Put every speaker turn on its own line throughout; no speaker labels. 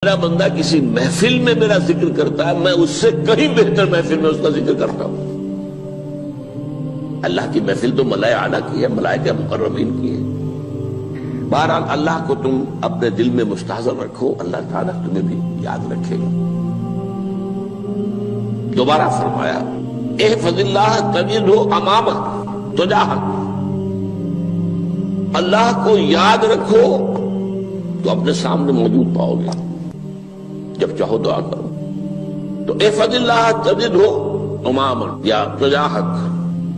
میرا بندہ کسی محفل میں میرا ذکر کرتا ہے، میں اس سے کہیں بہتر محفل میں اس کا ذکر کرتا ہوں۔ اللہ کی محفل تو ملائے اعلیٰ کی ہے، ملائکہ مقربین کی ہے۔ بہرحال اللہ کو تم اپنے دل میں مستحضر رکھو، اللہ تعالیٰ تمہیں بھی یاد رکھے گا۔ دوبارہ فرمایا احفظ اللہ تجدہ امامک تجاہک، اللہ کو یاد رکھو تو اپنے سامنے موجود پاؤ گے، جب چاہو دعا کرو تو احفظ اللہ تجدہ امامک یا تجاہک،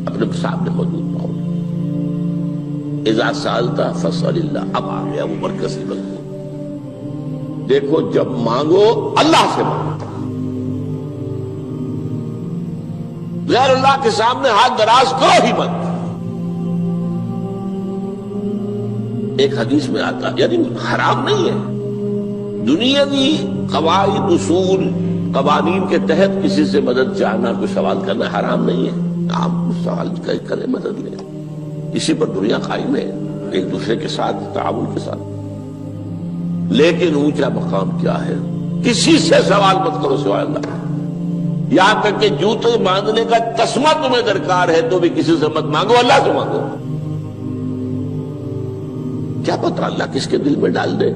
اپنے سامنے موجود پاؤ گے۔ اذا سألت فاسأل اللہ، اب آ گیا وہ مرکزی مضمون۔ دیکھو جب مانگو اللہ سے مانگو، غیر اللہ کے سامنے ہاتھ دراز کرو ہی مت۔ ایک حدیث میں آتا یعنی حرام نہیں ہے، دنیاوی قواعد اصول قوانین کے تحت کسی سے مدد چاہنا، کوئی سوال کرنا حرام نہیں ہے۔ آپ سوال کریں، مدد لیں، اسی پر دنیا قائم ہے، ایک دوسرے کے ساتھ تعاون کے ساتھ۔ لیکن اونچا مقام کیا ہے؟ کسی سے سوال مت کرو سوائے اللہ، یہاں تک کہ جوتے باندھنے کا تسمہ تمہیں درکار ہے تو بھی کسی سے مت مانگو، اللہ سے مانگو۔ کیا پتہ اللہ کس کے دل میں ڈال دے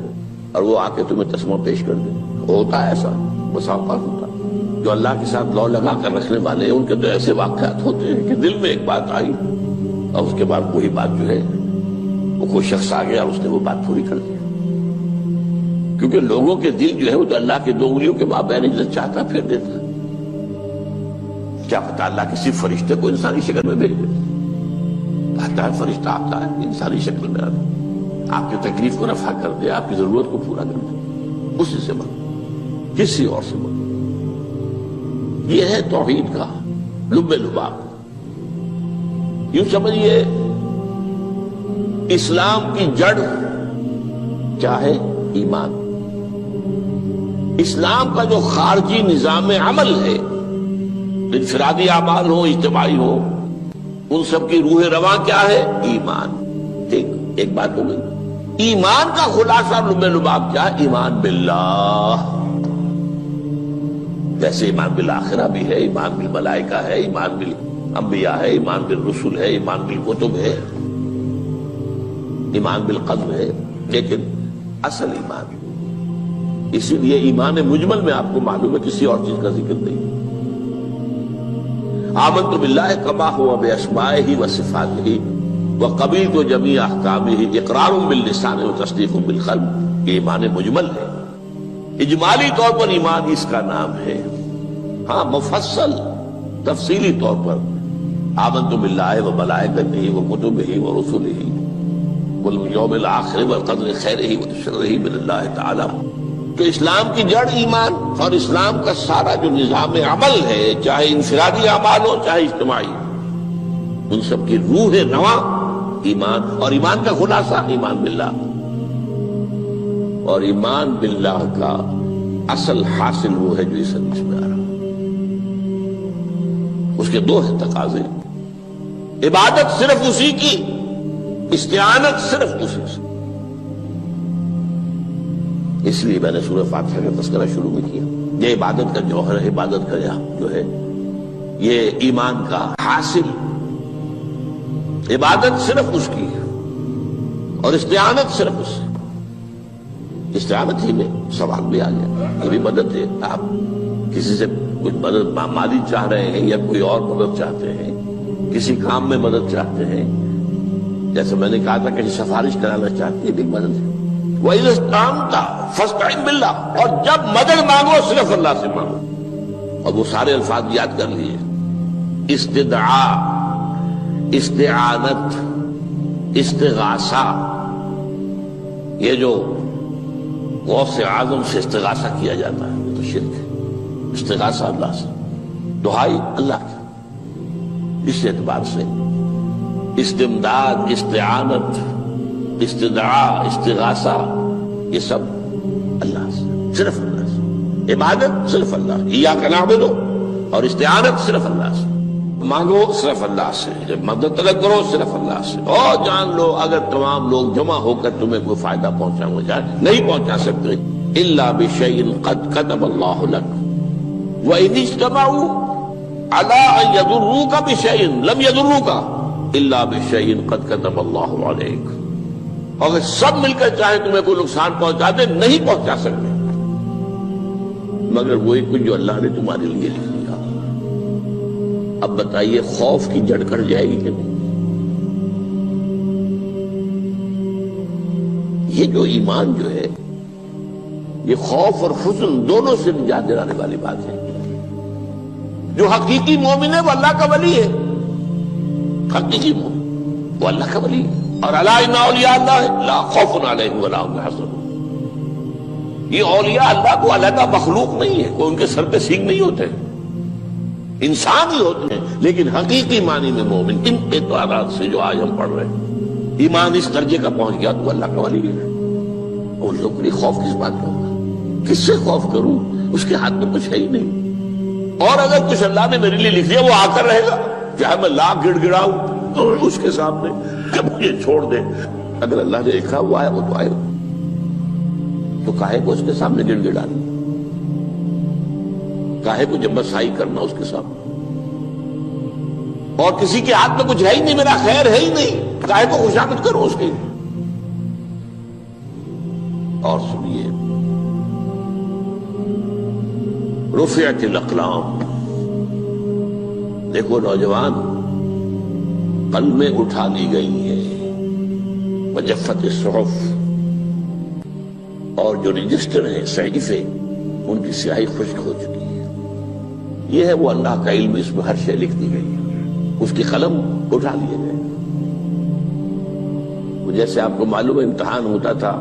اور وہ آ کے تمہیں تسمہ پیش کر دے۔ ہوتا ہے ایسا، بسا اوقات ہوتا ہے۔ جو اللہ کے ساتھ لو لگا کر رکھنے والے ہیں ان کے تو ایسے واقعات ہوتے ہیں کہ دل میں ایک بات آئی اور اس کے بعد وہی بات جو ہے وہ کوئی شخص آ گیا اور اس نے وہ بات پوری کر دی۔ کیونکہ لوگوں کے دل جو ہے وہ تو اللہ کے دو انگلیوں کے مابین جو چاہتا پھر دیتا۔ کیا پتہ اللہ کسی فرشتے کو انسانی شکل میں بھیج دے، آتا ہے فرشتہ، آتا ہے انسانی شکل میں، آتا ہے آپ کی تکلیف کو رفع کر دے، آپ کی ضرورت کو پورا کر دے، اسی سے مانگو، کسی اور سے مانگو۔ یہ ہے توحید کا لب لباب۔ یوں سمجھیے اسلام کی جڑ کیا ہے؟ ایمان۔ اسلام کا جو خارجی نظام عمل ہے، انفرادی اعمال ہو، اجتماعی ہو، ان سب کی روح رواں کیا ہے؟ ایمان۔ ٹھیک، ایک بات ہو گئی۔ ایمان کا خلاصہ لب لباب کیا ہے؟ ایمان باللہ۔ جیسے ایمان بالآخرہ بھی ہے، ایمان بالملائکہ ہے، ایمان بالانبیاء ہے، ایمان بالرسل ہے، ایمان بالکتب ہے، ایمان بالقدر ہے، لیکن اصل ایمان، اسی لیے ایمان مجمل میں آپ کو معلوم ہے کسی اور چیز کا ذکر نہیں۔ آمنت باللہ کما ہوا باسمائہ وصفاتہ وقبلت جمیع احکامہ اقرار باللسان وتصدیق بالقلب۔ یہ ایمان مجمل ہے، اجمالی طور پر ایمان اس کا نام ہے۔ ہاں مفصل تفصیلی طور پر آمنت باللہ وملائکتہ وکتبہ ورسلہ والیوم الآخر والقدر خیرہ وشرہ من اللہ تعالی۔ تو اسلام کی جڑ ایمان، اور اسلام کا سارا جو نظام عمل ہے، چاہے انفرادی اعمال ہو چاہے اجتماعی، ان سب کی روح رواں ایمان، اور ایمان کا خلاصہ ایمان باللہ۔ اور ایمان باللہ کا اصل حاصل وہ ہے جو اس حدیث میں آ رہا، اس کے دو ہیں تقاضے، عبادت صرف اسی کی، استعانت صرف اسی سے۔ اس لیے میں نے سورہ فاتحہ کا تذکرہ شروع میں کیا۔ یہ عبادت کا جوہر ہے، عبادت کا جو ہے یہ ایمان کا حاصل، عبادت صرف اس کی ہے اور استعانت صرف اس سے۔ استعانت ہی میں سوال بھی آ گیا، یہ بھی مدد ہے۔ آپ کسی سے کچھ مدد مالی چاہ رہے ہیں یا کوئی اور مدد چاہتے ہیں، کسی کام میں مدد چاہتے ہیں، جیسے میں نے کہا تھا کہ سفارش کرانا چاہتے ہیں، یہ بھی مدد ہے۔ وَإِذَا اسْتَعَنْتَ فَاسْتَعِنْ بِاللَّهِ، اور جب مدد مانگو صرف اللہ سے مانگو۔ اور وہ سارے الفاظ یاد کر لیے، استدعاء، استعانت، استغاثہ۔ یہ جو غوث اعظم سے استغاثہ کیا جاتا ہے یہ تو شرک ہے۔ استغاثہ اللہ سے، دعائی اللہ کی، اس اعتبار سے استمداد، استعانت، استدعاء، استغاثہ، یہ سب اللہ سے، صرف اللہ سے۔ عبادت صرف اللہ، ایاک نعبد، اور استعانت صرف اللہ سے، مانگو صرف اللہ سے، جب مدد طلب کرو صرف اللہ سے۔ اور جان لو اگر تمام لوگ جمع ہو کر تمہیں کوئی فائدہ پہنچاؤں گے، نہیں پہنچا سکتے، الا بشیء قد کتب اللہ لک وان اجتمعوا علی ان یضروک بشیء لم یضروک الا بشیء قد کتب اللہ علیک. اگر سب مل کر چاہیں تمہیں کوئی نقصان پہنچا دے نہیں پہنچا سکتے مگر وہی کچھ جو اللہ نے تمہارے لیے لکھ دیا. اب بتائیے خوف کی جڑ کٹ جائے گی کہ نہیں؟ یہ جو ایمان جو ہے یہ خوف اور حزن دونوں سے نجات دلانے والی بات ہے. جو حقیقی مومن ہے وہ اللہ کا ولی ہے. حقیقی مومن وہ اللہ کا ولی ہے. اور الا ان اولیاء اللہ لا خوف علیہم ولا هم يحزنون. یہ اولیاء اللہ کو علیحدہ مخلوق نہیں ہے, کوئی ان کے سر پہ سینگ نہیں ہوتے, انسان ہی ہوتے ہیں. لیکن حقیقی معنی میں مومن ان اعتبارات سے جو آج ہم پڑھ رہے ہیں ایمان اس درجے کا پہنچ گیا تو اللہ کا ولی ہے. ان لوگوں کے خوف کس بات کا ہوگا؟ کس سے خوف کروں؟ اس کے ہاتھ میں کچھ ہے ہی نہیں. اور اگر کچھ اللہ نے میرے لیے لکھ دیا وہ آ کر رہے گا, چاہے میں لاکھ گڑ گڑاؤں تو اس کے سامنے کہ مجھے چھوڑ دے. اگر اللہ نے لکھا ہوا ہے وہ تو آئے, تو کاہے کو اس کے سامنے گڑ گڑانا, کاہے کو جب بسائی کرنا اس کے سامنے. اور کسی کے ہاتھ میں کچھ ہے ہی نہیں, میرا خیر ہے ہی نہیں, کاہے کو خوشامد کرو اس کی. اور سنیے, رفعت الاقلام. دیکھو نوجوان, قلمیں اٹھا لی گئی ہیں, وجفت الصحف, اور جو رجسٹر ہیں صحیفے ان کی سیاہی خشک ہو چکی ہے. یہ ہے وہ اللہ کا علم, اس میں ہر شے لکھ دی گئی ہے, اس کی قلم اٹھا لیے گئے. جیسے آپ کو معلوم ہے امتحان ہوتا تھا,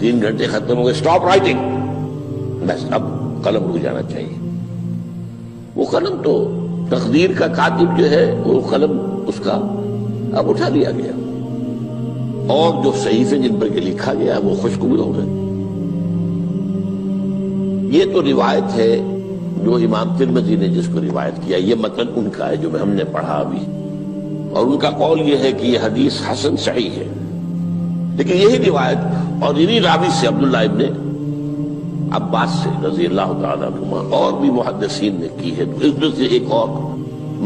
3 گھنٹے ختم ہو گئے, اسٹاپ رائٹنگ, بس اب قلم رک جانا چاہیے. وہ قلم تو تقدیر کا کاتب جو ہے وہ قلم اس کا اب اٹھا لیا گیا, اور جو صحیفے جن پر کے لکھا گیا وہ خشک بھی ہو گئے. یہ تو روایت ہے جو امام ترمذی نے جس کو روایت کیا, یہ متن ان کا ہے جو ہم نے پڑھا ابھی, اور ان کا قول یہ ہے کہ یہ حدیث حسن صحیح ہے. لیکن یہی روایت اور انہی راوی سے عبداللہ ابن عباس سے رضی اللہ تعالیٰ عنہما اور بھی محدثین نے کی ہے. تو اس میں سے ایک اور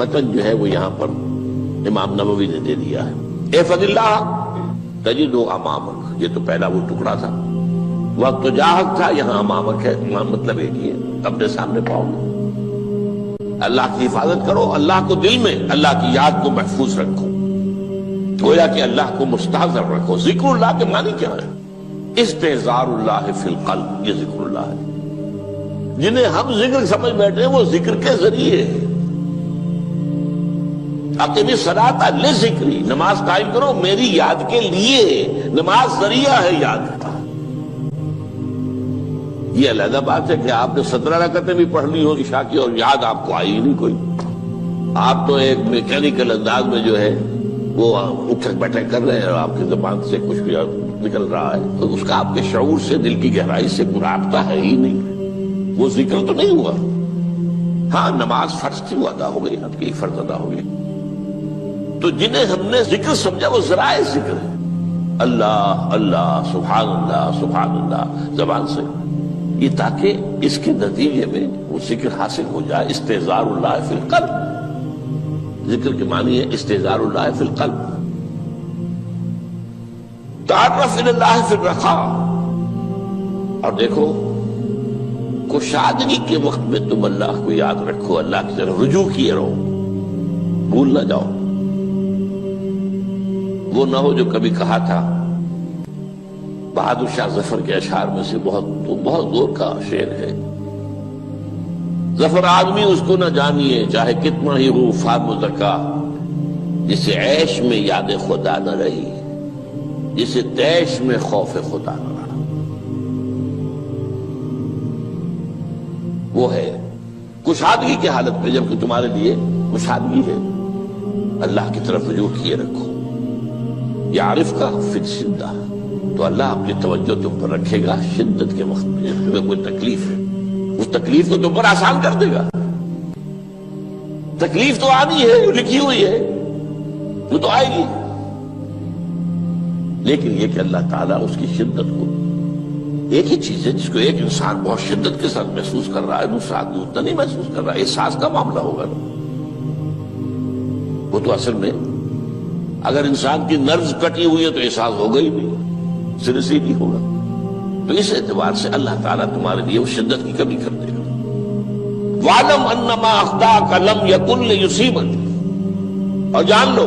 متن جو ہے وہ یہاں پر امام نووی نے دے دیا ہے. احفظ اللہ تجدہ امامک, یہ تو پہلا وہ ٹکڑا تھا. وقت تو جاہک تھا, یہاں امامک ہے, امام مطلب ایک ہی ہے, اپنے سامنے پاؤں گے. اللہ کی حفاظت کرو, اللہ کو دل میں, اللہ کی یاد کو محفوظ رکھو, گویا کہ اللہ کو مستحضر رکھو. ذکر اللہ کے معنی کیا ہے؟ استحضار اللہ فی القلب, یہ ذکر اللہ ہے. جنہیں ہم ذکر سمجھ بیٹھے ہیں وہ ذکر کے ذریعے ہے. اقیم الصلاۃ لذکری, نماز قائم کرو میری یاد کے لیے, نماز ذریعہ ہے یاد کا. یہ علیحدہ بات ہے کہ آپ نے 17 رکعتیں بھی پڑھ لی ہو عشاء کی اور یاد آپ کو آئی ہی نہیں کوئی. آپ تو ایک میکینیکل انداز میں جو ہے وہ اٹھک بیٹھک کر رہے ہیں اور آپ کی زبان سے کچھ بھی نکل رہا ہے, تو اس کا آپ کے شعور سے, دل کی گہرائی سے کوئی رابطہ ہے ہی نہیں, وہ ذکر تو نہیں ہوا. ہاں نماز فرض تھی, وہ ادا ہو گئی, آپ کی فرض ادا ہو گئی. تو جنہیں ہم نے ذکر سمجھا وہ ذرائع ذکر ہے, اللہ اللہ سبحان اللہ سبحان اللہ زبان سے, یہ تاکہ اس کے نتیجے میں وہ ذکر حاصل ہو جائے. استحضار اللہ فی القلب, ذکر کے معنی ہے استحضار اللہ فی القلب. تعرف الی اللہ فی الرخاء, اور دیکھو کشادگی کے وقت میں تم اللہ کو یاد رکھو, اللہ کی طرف رجوع کیے رہو, بھول نہ جاؤ. وہ نہ ہو جو کبھی کہا تھا, بہادر شاہ ظفر کے اشعار میں سے بہت زور کا شعر ہے, ظفر آدمی اس کو نہ جانیے چاہے کتنا ہی ہو فام و زکا, جسے عیش میں یاد خدا نہ رہی, جسے تیش میں خوف خدا نہ رہا. وہ ہے کشادگی کی حالت میں, جبکہ تمہارے لیے کشادگی ہے, اللہ کی طرف رجوع کیے رکھو. یعرف کا فی الشدہ, تو اللہ اپنی توجہ تم پر رکھے گا شدت کے وقت میں, جب تمہیں کوئی تکلیف ہے اس تکلیف کو تم پر آسان کر دے گا. تکلیف تو آنی ہے, جو لکھی ہوئی ہے وہ تو آئے گی, لیکن یہ کہ اللہ تعالیٰ اس کی شدت کو ایک ہی چیز ہے جس کو ایک انسان بہت شدت کے ساتھ محسوس کر رہا ہے، دوسرا آدمی اتنا نہیں محسوس کر رہا ہے، احساس کا معاملہ ہوگا نا۔ وہ تو اصل میں اگر انسان کی نرز کٹی ہوئی ہے تو احساس ہوگا ہی نہیں، سرے سے ہی نہیں ہوگا۔ تو اس اعتبار سے اللہ تعالیٰ تمہارے لیے وہ شدت کی کمی کر دے گا۔ وَاعْلَمْ أَنَّمَا أَخْطَأَكَ لَمْ يَكُنْ لِيُصِيبَكَ، اور جان لو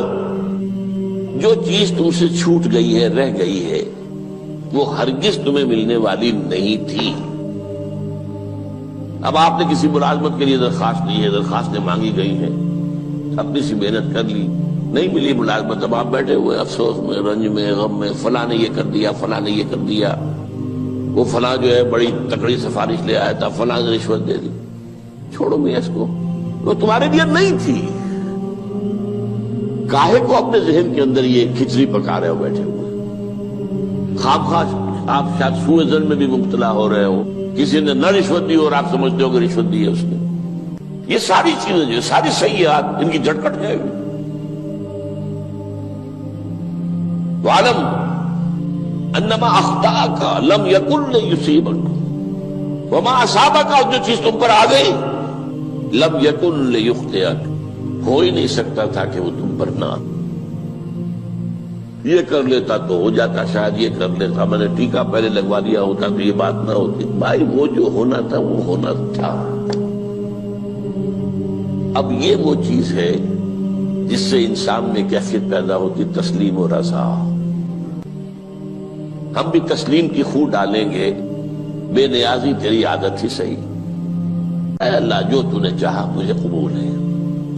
جو چیز تم سے چھوٹ گئی ہے، رہ گئی ہے، وہ ہرگز تمہیں ملنے والی نہیں تھی۔ اب آپ نے کسی ملازمت کے لیے درخواست دی ہے، درخواستیں مانگی گئی ہیں، اپنی سی محنت کر لی، نہیں ملی ملازمت، اب آپ بیٹھے ہوئے افسوس میں، رنج میں، غم میں، فلاں نے یہ کر دیا، فلاں نے یہ کر دیا، وہ فلاں جو ہے بڑی تکڑی سفارش لے آیا تھا، فلاں نے رشوت دے دی۔ چھوڑو میاں اس کو، وہ تمہارے لیے نہیں تھی۔ کاہے کو اپنے ذہن کے اندر یہ کھچڑی پکا رہے ہو بیٹھے ہوئے؟ خواہ آپ شاید سوء ظن میں بھی مبتلا ہو رہے ہو، کسی نے نہ رشوت دی اور آپ سمجھتے ہو کہ رشوت دی ہے اس نے۔ یہ ساری چیزیں جو ساری سیئات، ان کی جھٹپٹ ہے۔ وَاعْلَمْ أَنَّمَا أَخْطَأَكَ لَمْ يَكُنْ لِيُصِيبَكَ وَمَا أَصَابَكَ، اور جو چیز تم پر آ گئی، لَمْ يَكُنْ لِيُخْطِئَكَ، ہو ہی نہیں سکتا تھا کہ وہ تم پر نہ آتی۔ یہ کر لیتا تو ہو جاتا، شاید یہ کر لیتا، میں نے ٹیکا پہلے لگوا دیا ہوتا تو یہ بات نہ ہوتی۔ بھائی وہ جو ہونا تھا وہ ہونا تھا۔ اب یہ وہ چیز ہے جس سے انسان میں کیفیت پیدا ہوتی، تسلیم و رضا۔ ہم بھی تسلیم کی خو ڈالیں گے، بے نیازی تیری عادت ہی صحیح، اے اللہ جو تو نے چاہا مجھے قبول ہے۔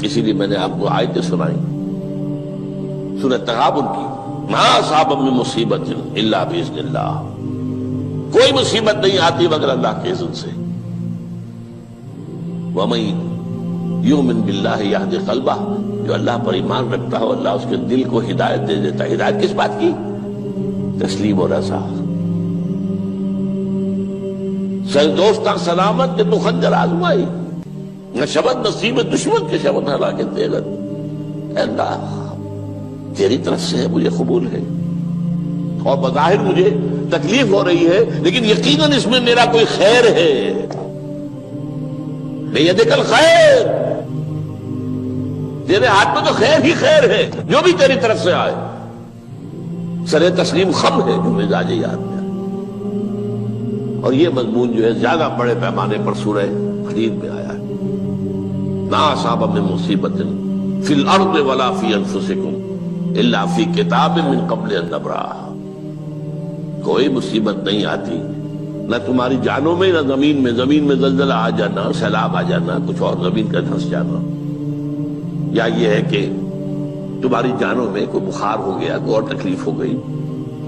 اسی لیے میں نے آپ کو آیتیں سنائی سورہ تغابن کی، ما اصاب من مصیبت الا باذن اللہ، کوئی مصیبت نہیں آتی مگر اللہ کے اذن سے۔ وَمَن یؤمن باللہ یہد قلبہ، جو اللہ پر ایمان رکھتا ہو اللہ اس کے دل کو ہدایت دے دیتا ہے۔ ہدایت کس بات کی؟ تسلیم و رضا۔ سر دوستاں سلامت کہ تو خنجر آزمائی، نہ شبد نصیب دشمن کے شبد ہلاکت دے گا۔ اے اللہ تیری طرف سے ہے، مجھے قبول ہے، اور بظاہر مجھے تکلیف ہو رہی ہے لیکن یقیناً اس میں میرا کوئی خیر ہے۔ بیدک الخیر، تیرے ہاتھ میں تو خیر ہی خیر ہے، جو بھی تیری طرف سے آئے۔ سر تسلیم خم ہے جو مزاج یاد میں آئے۔ اور یہ مضمون جو ہے زیادہ بڑے پیمانے پر سورہ حدید میں آیا ہے۔ ما اصاب من مصیبت فی الارض ولا فی انفسکم الا فی کتاب من قبل ان نبرأہا، کوئی مصیبت نہیں آتی نہ تمہاری جانوں میں نہ زمین میں، زمین میں زلزلہ آ جانا، سیلاب آ جانا، کچھ اور زمین کا دھنس جانا، یا یہ ہے کہ تمہاری جانوں میں کوئی بخار ہو گیا، کوئی اور تکلیف ہو گئی،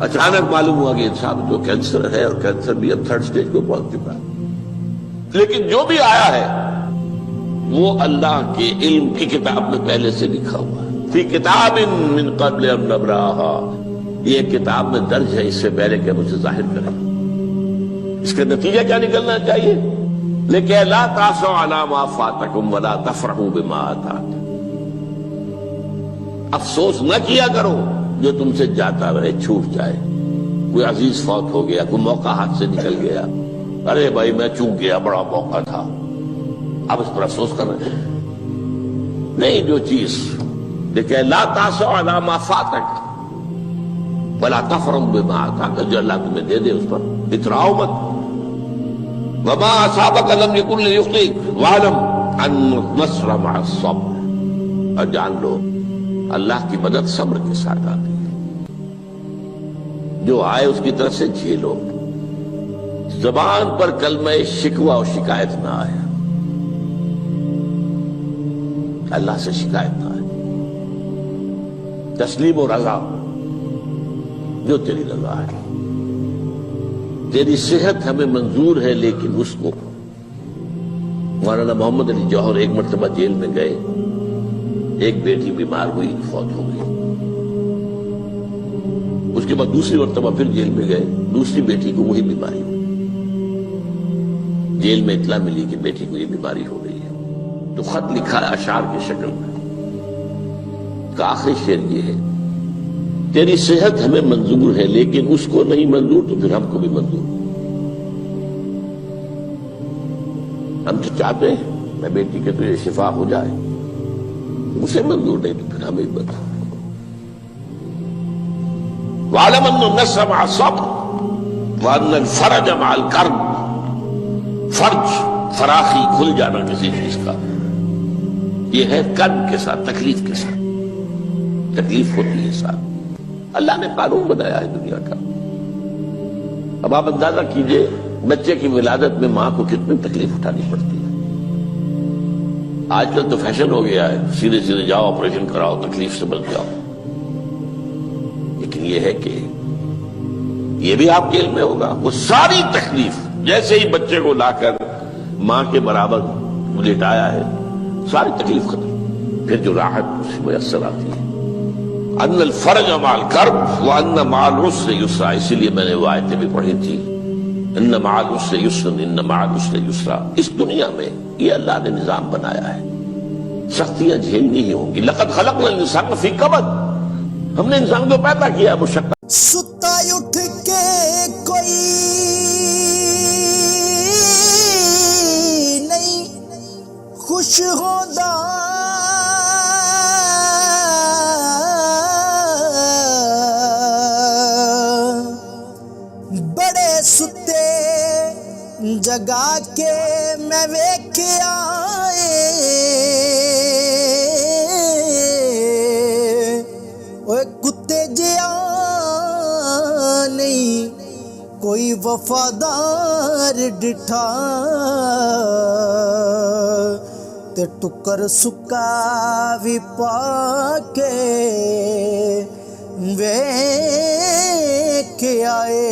اچانک معلوم ہوا کہ انسان تو کینسر ہے اور کینسر بھی اب 3rd سٹیج کو پہنچ چکا ہے۔ لیکن جو بھی آیا ہے وہ اللہ کے علم کی کتاب میں پہلے سے لکھا ہوا ہے۔ فی کتاب من قبل ان نبرأہا، یہ کتاب میں درج ہے اس سے پہلے کہ ہم اسے ظاہر کریں۔ اس کا نتیجہ کیا نکلنا چاہیے؟ لیکن لا تأسوا علی ما فاتکم ولا تفرحوا بما آتاکم، افسوس نہ کیا کرو جو تم سے جاتا رہے، چھوٹ جائے، کوئی عزیز فوت ہو گیا، کوئی موقع ہاتھ سے نکل گیا، ارے بھائی میں چوک گیا، بڑا موقع تھا، اب اس پر افسوس کر رہے ہیں۔ نہیں، جو چیز لیکن لا تأسوا علی ما فاتک ولا تفرحوا بما آتاک، جو اللہ تمہیں دے دے اس پر اتراؤ مت۔ وما اصابک لم یکن لیخطئک واعلم ان النصر مع الصبر، اور جان لو اللہ کی مدد صبر کے ساتھ آتی ہے، جو آئے اس کی طرف سے جھیلو۔ زبان پر کلمہ شکوہ اور شکایت نہ آئے، اللہ سے شکایت نہ آئے، تسلیم و رضا، جو تیری رضا ہے۔ تیری صحت ہمیں منظور ہے لیکن اس کو، مولانا محمد علی جوہر ایک مرتبہ جیل میں گئے، ایک بیٹی بیمار ہوئی، فوت ہو گئی، اس کے بعد دوسری مرتبہ پھر جیل میں گئے، دوسری بیٹی کو وہی بیماری ہوئی، جیل میں اطلاع ملی کہ بیٹی کو یہ بیماری ہو گئی ہے، تو خط لکھا ہے اشعار کی شکل میں، کا آخری شعر یہ ہے، تیری صحت ہمیں منظور ہے لیکن اس کو نہیں منظور تو پھر ہم کو بھی منظور۔ ہم تو چاہتے ہیں میں بیٹی کے تجھے شفا ہو جائے، اسے منظور نہیں تو پھر ہمیں بتا۔ وَاعْلَمْ أَنَّ النَّصْرَ مَعَ الصَّبْرِ وَأَنَّ الْفَرَجَ مَعَ الْكَرْبِ۔ فرج، فراخی، کھل جانا کسی چیز کا، یہ ہے کرب کے ساتھ، تکلیف کے ساتھ، تکلیف ہوتی ہے ساتھ۔ اللہ نے قانون بنایا ہے دنیا کا۔ اب آپ اندازہ کیجئے بچے کی ولادت میں ماں کو کتنی تکلیف اٹھانی پڑتی ہے۔ آج کل تو فیشن ہو گیا ہے، سیدھے سیدھے جاؤ آپریشن کراؤ تکلیف سے بچ جاؤ، لیکن یہ ہے کہ یہ بھی آپ کے علم میں ہوگا، وہ ساری تکلیف جیسے ہی بچے کو لا کر ماں کے برابر لٹایا ہے ساری تکلیف ختم، پھر جو راحت میسر آتی ہے۔ ان الفرج مع الکرب وان مع العسر یسرا، اسی لیے میں نے وہ آیتیں بھی پڑھی تھی، ان مع العسر یسرا ان مع العسر یسرا۔ اس دنیا میں یہ اللہ نے نظام بنایا ہے، سختیاں جھیلنی ہی ہوں گی۔ لقد خلقنا الانسان فی کبد، ہم نے انسان کو پیدا کیا مشقت۔
ستا اٹھ کے کوئی نہیں خوش ہوتا، بڑے ستے جگا کے میں ویکھیا اوے کتے جیا نہیں کوئی وفادار ڈٹھا، تے ٹکر سکا بھی پا کے ویکھ آئے۔